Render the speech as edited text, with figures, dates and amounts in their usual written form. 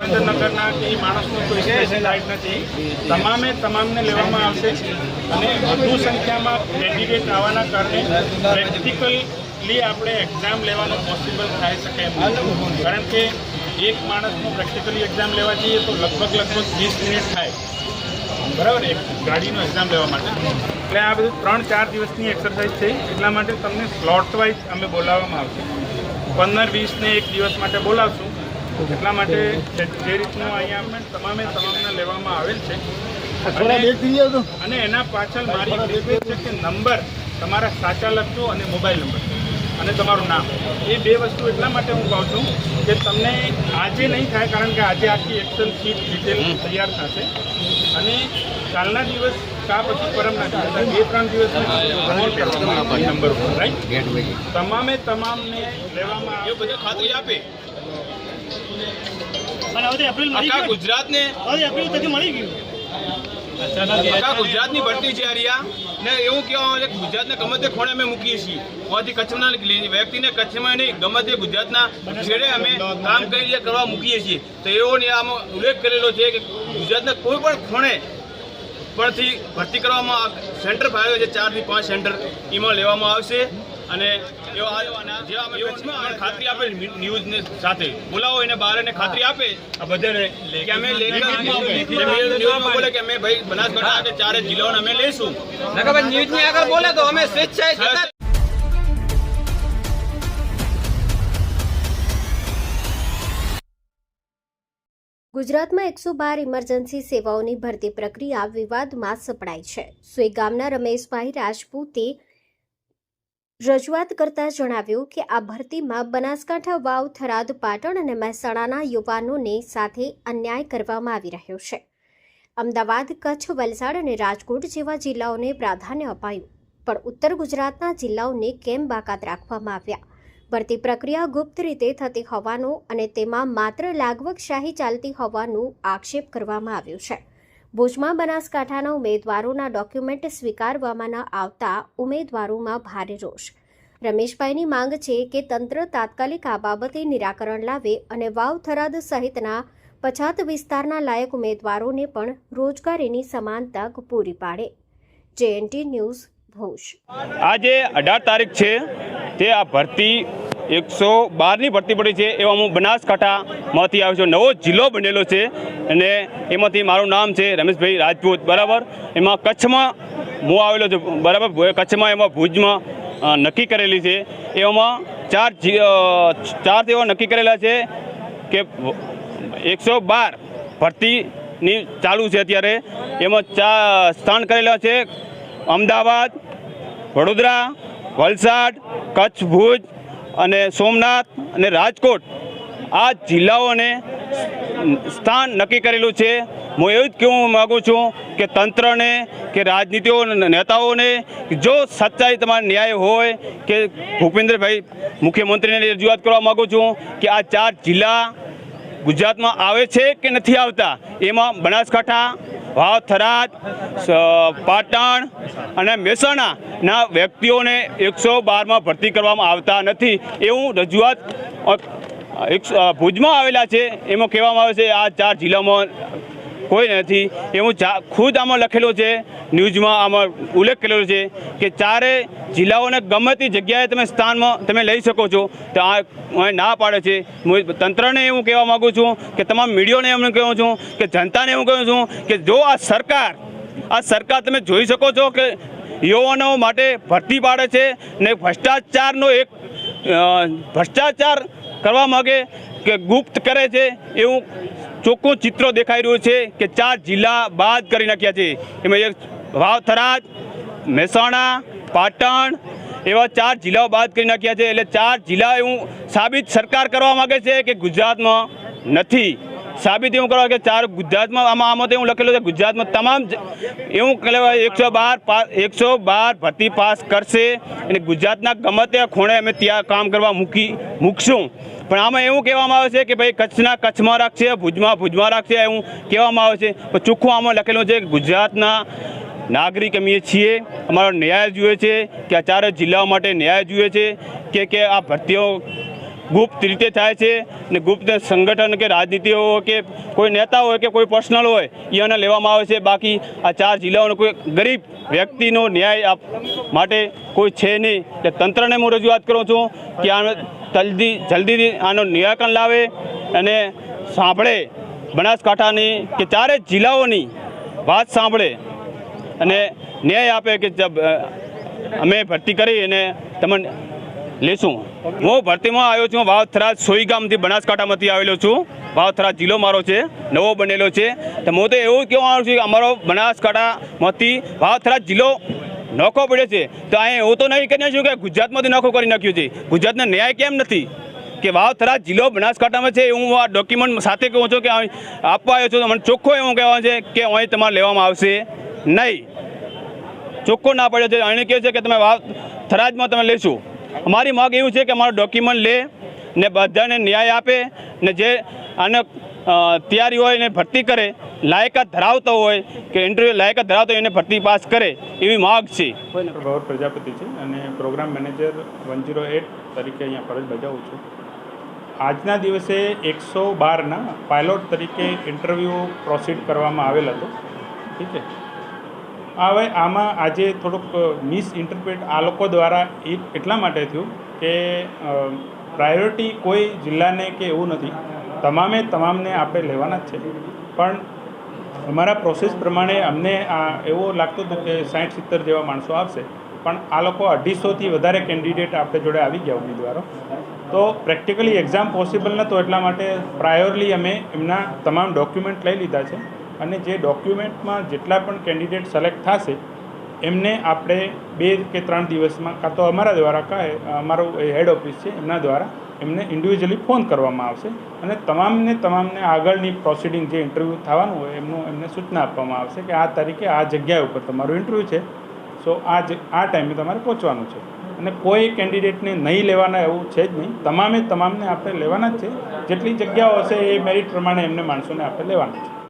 સુરેન્દ્રનગરના કે માણસનો કોઈ સ્પેશિયલાઇઝ નથી, તમામને લેવામાં આવશે અને વધુ સંખ્યામાં કેન્ડિડેટ આવવાના કારણે પ્રેક્ટિકલી આપણે એક્ઝામ લેવાનું પોસિબલ થઈ શકે એમ નથી. કારણ કે એક માણસનું પ્રેક્ટિકલી એક્ઝામ લેવા જઈએ તો લગભગ 20 મિનિટ થાય, બરાબર, એક ગાડીનું એક્ઝામ લેવા માટે. એટલે આ બધું 3-4 દિવસની એક્સરસાઇઝ છે. એટલા માટે તમને સ્લોટ વાઇઝ અમે બોલાવવામાં આવશે. 15-20 ને એક દિવસ માટે બોલાવશું. એટલા માટે જે રીતનું અહીંયા તમામને લેવામાં આવેલ છે અને એના પાછળ મારી રિક્વેસ્ટ છે કે નંબર તમારા સાચા લખજો અને મોબાઈલ નંબર અને તમારું નામ. એ 2 વસ્તુ એટલા માટે હું કહું છું કે તમને આજે નહીં થાય, કારણ કે આજે આખી એક્સેલ શીટ ડિટેલ તૈયાર થશે અને કાલના દિવસ કા પછી પરમના દિવસ 2-3 દિવસમાં નંબર ઉપર રાઈટ તમામને લેવામાં આવે. બધું ખાતરી આપે ગુજરાતને ગુજરાતની ભરતી છે ને એવું કહેવામાં આવે છે કે ગુજરાતને ગમે તે ખૂણે અમે મૂકીએ છીએ. અહીંથી કચ્છના વ્યક્તિને કચ્છમાં નહીં ગમે તે ગુજરાતના છેડે અમે કામ કરવા મૂકીએ છીએ. તો એવો આમાં ઉલ્લેખ કરેલો છે કે ગુજરાતના કોઈ પણ ખૂણે પરથી ભરતી કરવામાં સેન્ટર ફાળવ્યો છે. 4 થી 5 સેન્ટર એમાં લેવામાં આવશે અને ખાતરી આપે ન્યૂઝને સાથે બોલાવો એને બહાર એને ખાતરી આપે આ બધાને કે અમે ન્યૂઝમાં બોલે કે અમે ભાઈ બનાસકાંઠા કે 4 જિલ્લાઓને અમે લઈશું. ન્યૂઝની આગળ બોલે તો અમે સ્વેચ્છાએ ગુજરાતમાં 112 ઇમરજન્સી સેવાઓની ભરતી પ્રક્રિયા વિવાદમાં સપડાઈ છે. સુઈ ગામના રમેશભાઈ રાજપૂતે રજૂઆત કરતા જણાવ્યું કે આ ભરતીમાં બનાસકાંઠા, વાવ, થરાદ, પાટણ અને મહેસાણાના યુવાનોને સાથે અન્યાય કરવામાં આવી રહ્યો છે. અમદાવાદ, કચ્છ, વલસાડ અને રાજકોટ જેવા જિલ્લાઓને પ્રાધાન્ય અપાયું, પણ ઉત્તર ગુજરાતના જિલ્લાઓને કેમ બાકાત રાખવામાં આવ્યા? ભરતી પ્રક્રિયા ગુપ્ત રીતે થતી હોવાનો અને તેમાં માત્ર લાગવગશાહી ચાલતી હોવાનું આક્ષેપ કરવામાં આવ્યો છે. ભુજમાં બનાસકાંઠાના ઉમેદવારોના ડોક્યુમેન્ટ સ્વીકારવામાં ન આવતા ઉમેદવારોમાં ભારે રોષ. રમેશભાઈની માંગ છે કે તંત્ર તાત્કાલિક આ બાબતે નિરાકરણ લાવે અને વાવ, થરાદ સહિતના પછાત વિસ્તારના લાયક ઉમેદવારોને પણ રોજગારીની સમાન તક પૂરી પાડે. JNT news, Bhuj. આજે 18 તારીખ છે તે આ ભરતી 112ની ભરતી પડી છે. એમાં હું બનાસકાંઠામાંથી આવ્યો છું. નવો જિલ્લો બનેલો છે અને એમાંથી મારું નામ છે રમેશભાઈ રાજપૂત, બરાબર. એમાં કચ્છમાં હું આવેલો છું, બરાબર. કચ્છમાં એમાં ભુજમાં નક્કી કરેલી છે. એમાં 4 એવા નક્કી કરેલા છે કે 112 ભરતીની ચાલુ છે અત્યારે. એમાં 4 સ્થાન કરેલા છે: અમદાવાદ, વડોદરા, વલસાડ, કચ્છ, ભુજ અને સોમનાથ અને રાજકોટ. આ જિલ્લાઓને સ્થાન નક્કી કરેલું છે. હું એવું જ કહેવા માગું છું કે તંત્રને કે રાજનીતિઓ નેતાઓને જો સચ્ચાઈ તમારે ન્યાય હોય કે ભૂપેન્દ્રભાઈ મુખ્યમંત્રીને રજૂઆત કરવા માગું છું કે આ 4 જિલ્લા ગુજરાતમાં આવે છે કે નથી આવતા. એમાં બનાસકાંઠા, વાવ, થરાદ, પાટણ અને મહેસાણાના વ્યક્તિઓને 112માં ભરતી કરવામાં આવતા નથી એવું રજૂઆત ભુજમાં આવેલા છે. એમાં કહેવામાં આવે છે આ 4 જિલ્લામાં કોઈ નથી એવું ખુદ આમાં લખેલું છે. ન્યૂઝમાં આમાં ઉલ્લેખ કરેલો છે કે 4 જિલ્લાઓને ગમે તે જગ્યાએ તમે સ્થાનમાં તમે લઈ શકો છો. તો આ ના પાડે છે. હું તંત્રને એવું કહેવા માગું છું કે તમામ મીડિયાને એમ કહું છું કે જનતાને એવું કહું છું કે જો આ સરકાર તમે જોઈ શકો છો કે યુવાનો માટે ભરતી પાડે છે ને ભ્રષ્ટાચાર કરવા માગે કે ગુપ્ત કરે છે એવું ચોખ્ખું ચિત્ર દેખાઈ રહ્યું છે કે 4 જિલ્લા બાદ કરી નાખ્યા છે. એમાં વાવ, થરાદ, મહેસાણા, પાટણ એવા 4 જિલ્લાઓ બાદ કરી નાખ્યા છે. એટલે 4 જિલ્લા એવું સાબિત સરકાર કરવા માગે છે કે ગુજરાતમાં નથી. સાબિત એવું કરવા કે 4 ગુજરાતમાં આમાં એવું લખેલું છે ગુજરાતમાં તમામ એવું કહેવાય 112 ભરતી પાસ કરશે અને ગુજરાતના ગમે તે ખૂણે અમે ત્યાં કામ કરવા મૂકશું. પણ આમાં એવું કહેવામાં આવે છે કે ભાઈ કચ્છમાં રાખશે, ભુજમાં રાખશે એવું કહેવામાં આવે છે. પણ ચોખ્ખું આમાં લખેલું છે કે ગુજરાતના નાગરિક અમે છીએ, અમારો ન્યાય જોઈએ છે કે આ 4 જિલ્લાઓ માટે ન્યાય જોઈએ છે કે આ ભરતીઓ ગુપ્ત રીતે થાય છે ને ગુપ્ત સંગઠન કે રાજનીતિઓ કે કોઈ નેતા હોય કે કોઈ પર્સનલ હોય એને લેવામાં આવે છે. બાકી આ 4 જિલ્લાઓનો કોઈ ગરીબ વ્યક્તિનો ન્યાય માટે કોઈ છે નહીં. એટલે તંત્રને હું રજૂઆત કરું છું કે આનો જલ્દીથી આનો નિરાકરણ લાવે અને સાંભળે બનાસકાંઠાની કે 4 જિલ્લાઓની વાત સાંભળે અને ન્યાય આપે કે અમે ભરતી કરી અને તમને લેશું. હું ભરતીમાં આવ્યો છું વાવથરા સોઈ ગામથી, બનાસકાંઠામાંથી આવેલો છું. વાવથરા જિલ્લો મારો છે, નવો બનેલો છે. તો હું તો એવું કહેવા માંગુ છું કે અમારો બનાસકાંઠામાંથી વાવથરા જિલ્લો નોખો પડ્યો છે. તો અહીંયા એવું તો નહીં કરી નાખ્યું કે ગુજરાતમાંથી નોખો કરી નાખ્યું છે. ગુજરાતને ન્યાય કેમ નથી કે વાવથરા જિલ્લો બનાસકાંઠામાં છે? હું આ ડોક્યુમેન્ટ સાથે કહું છું કે આપવા આવ્યો છું. મને ચોખ્ખો એવું કહેવાનું છે કે અહીં તમારે લેવામાં આવશે નહીં. ચોખ્ખો ના પડ્યો છે. અહીં કહે છે કે તમે વાવથરાજમાં તમે લેશું. અમારી માગ એવું છે કે અમારો ડોક્યુમેન્ટ લે ને બધાને ન્યાય આપે ને જે આને તૈયારી હોય એને ભરતી કરે, લાયકાત ધરાવતો હોય કે ઇન્ટરવ્યૂ લાયકાત ધરાવતો હોય એને ભરતી પાસ કરે એવી માગ છે. ગૌર પ્રજાપતિ છે અને પ્રોગ્રામ મેનેજર 108 તરીકે અહીંયા ફરજ બજાવું છું. આજના દિવસે 112ના પાયલોટ તરીકે ઇન્ટરવ્યૂ પ્રોસીડ કરવામાં આવેલ હતો. ઠીક છે. હવે આમાં આજે થોડુંક મિસ ઇન્ટરપ્રેટ આ લોકો દ્વારા એટલા માટે થયું કે પ્રાયોરિટી કોઈ જિલ્લાને કે એવું નથી, તમામને આપણે લેવાના જ છે. પણ અમારા પ્રોસેસ પ્રમાણે અમને એવું લાગતું હતું કે 60-70 જેવા માણસો આવશે, પણ આ લોકો 250થી વધારે કેન્ડિડેટ આપણે જોડે આવી ગયા ઉમેદવારો. તો પ્રેક્ટિકલી એક્ઝામ પોસિબલ નહોતો, એટલા માટે પ્રાયોરલી અમે એમના તમામ ડોક્યુમેન્ટ લઈ લીધા છે અને જે ડોક્યુમેન્ટમાં જેટલા પણ કેન્ડિડેટ સિલેક્ટ થશે એમને આપણે 2 કે 3 દિવસમાં કાં તો અમારા દ્વારા અમારું હેડ ઓફિસ છે એમના દ્વારા એમને ઇન્ડિવિજ્યુઅલી ફોન કરવામાં આવશે અને તમામને આગળની પ્રોસિડિંગ જે ઇન્ટરવ્યૂ થવાનું હોય એમને સૂચના આપવામાં આવશે કે આ તારીખે આ જગ્યા ઉપર તમારું ઇન્ટરવ્યૂ છે. સો આ ટાઈમે તમારે પહોંચવાનું છે અને કોઈ કેન્ડિડેટને નહીં લેવાના એવું છે જ નહીં. તમામને આપણે લેવાના જ છે. જેટલી જગ્યાઓ હશે એ મેરિટ પ્રમાણે એમને માણસોને આપણે લેવાના છે.